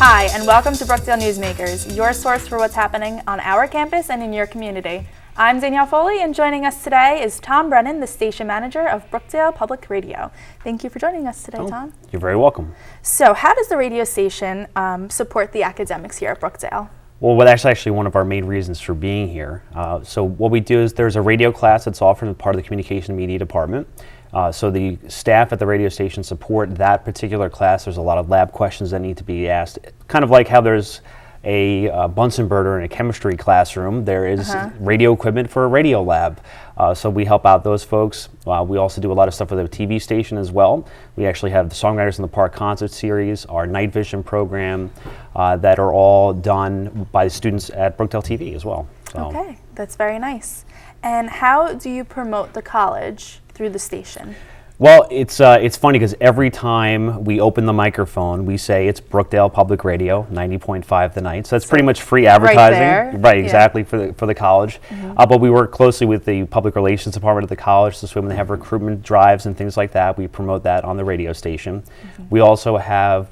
Hi, and welcome to Brookdale Newsmakers, your source for what's happening on our campus and in your community. I'm Danielle Foley, and joining us today is Tom Brennan, the station manager of Brookdale Public Radio. Thank you for joining us today, Tom. You're very welcome. So, how does the radio station support the academics here at Brookdale? Well, that's actually one of our main reasons for being here. So what we do is there's a radio class that's offered as part of the communication and media department. So the staff at the radio station support that particular class. There's a lot of lab questions that need to be asked. Kind of like how there's a Bunsen burner in a chemistry classroom, there is radio equipment for a radio lab. So we help out those folks. We also do a lot of stuff with the TV station as well. We actually have the Songwriters in the Park concert series, our night vision program, that are all done by students at Brookdale TV as well. So. Okay, that's very nice. And how do you promote the college through the station? Well, it's funny because every time we open the microphone, we say it's Brookdale Public Radio, 90.5 the night. So that's pretty much free advertising. Right there. Right, exactly, for the college. But we work closely with the public relations department of the college, so when they have recruitment drives and things like that, we promote that on the radio station. We also have,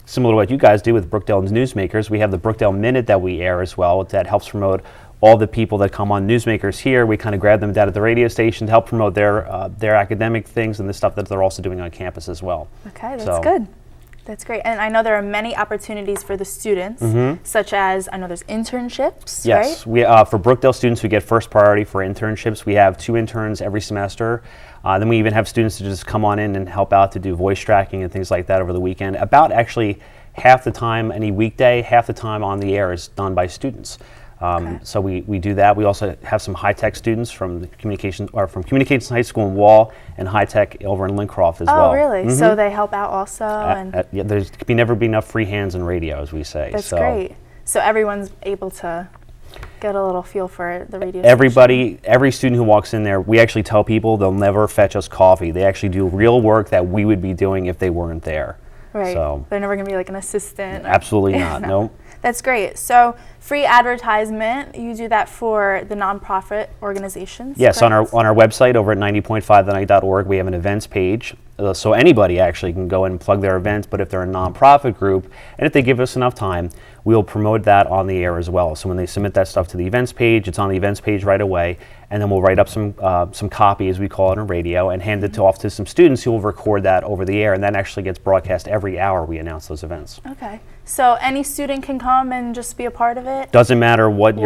similar to what you guys do with Brookdale Newsmakers, we have the Brookdale Minute that we air as well that helps promote all the people that come on Newsmakers here. We kind of grab them down at the radio station to help promote their academic things and the stuff that they're also doing on campus as well. Okay, that's good. That's great. And I know there are many opportunities for the students, such as, I know there's internships, yes, right? For Brookdale students, we get first priority for internships. We have 2 interns every semester. Then we even have students to just come on in and help out to do voice tracking and things like that over the weekend. About actually half the time, any weekday, half the time on the air is done by students. So we do that. We also have some high-tech students from the Communications High School in Wall and high-tech over in Lincroft as well. Oh, really? So they help out also? Yeah, there's never be enough free hands in radio, as we say. That's great. So everyone's able to get a little feel for the radio station. Every student who walks in there, we actually tell people they'll never fetch us coffee. They actually do real work that we would be doing if they weren't there. Right. So they're never going to be like an assistant. Absolutely not. No. That's great. So free advertisement, you do that for the nonprofit organizations? Yes, correct? on our website over at 90.5thenight.org, we have an events page. So anybody actually can go in and plug their events, but if they're a nonprofit group, and if they give us enough time, we'll promote that on the air as well. So when they submit that stuff to the events page, it's on the events page right away, and then we'll write up some copy, as we call it on radio, and hand it off to some students who will record that over the air, and that actually gets broadcast every hour we announce those events. Okay. So any student can come and just be a part of it? Doesn't matter what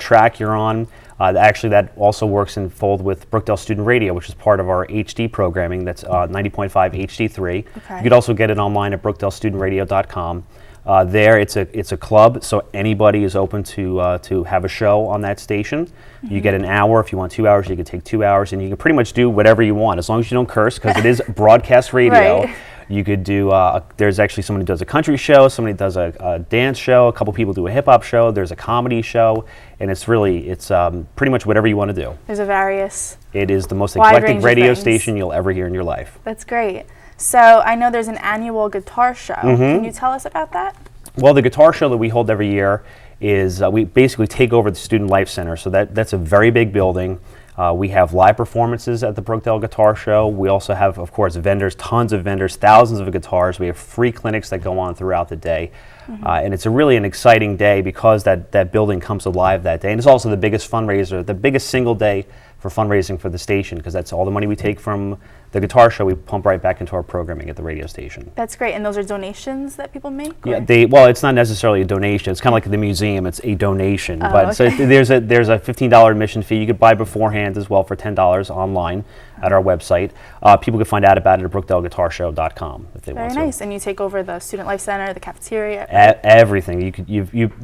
track you're on. Actually, that also works in fold with Brookdale Student Radio, which is part of our HD programming. That's 90.5 HD3. Okay. You could also get it online at brookdalestudentradio.com. There, it's a club, so anybody is open to have a show on that station. You get an hour. If you want 2 hours, you can take 2 hours, and you can pretty much do whatever you want, as long as you don't curse, because it is broadcast radio. Right. You could do, there's actually someone who does a country show, somebody does a dance show, a couple people do a hip hop show, there's a comedy show, and it's pretty much whatever you want to do. There's a various It is the most eclectic radio station you'll ever hear in your life. That's great. So I know there's an annual guitar show. Can you tell us about that? Well, the guitar show that we hold every year is, we basically take over the Student Life Center, so that's a very big building. We have live performances at the Brookdale Guitar Show. We also have, of course, vendors, tons of vendors, thousands of guitars. We have free clinics that go on throughout the day. And it's really an exciting day because that building comes alive that day. And it's also the biggest fundraiser, the biggest single day for fundraising for the station, because that's all the money we take from the guitar show, we pump right back into our programming at the radio station. That's great. And those are donations that people make? Yeah, well, it's not necessarily a donation. It's kind of like the museum. It's a donation. So there's a $15 admission fee. You could buy beforehand as well for $10 online at our website. People can find out about it at brookdaleguitarshow.com if they want to. Very nice. And you take over the Student Life Center, the cafeteria? Everything.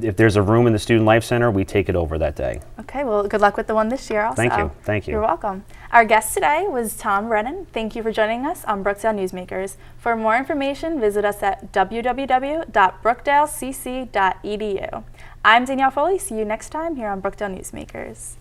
If there's a room in the Student Life Center, we take it over that day. Okay. Well, good luck with the one this year also. Thank you. Thank you. You're welcome. Our guest today was Tom Brennan. Thank you for joining us on Brookdale Newsmakers. For more information, visit us at www.brookdalecc.edu. I'm Danielle Foley. See you next time here on Brookdale Newsmakers.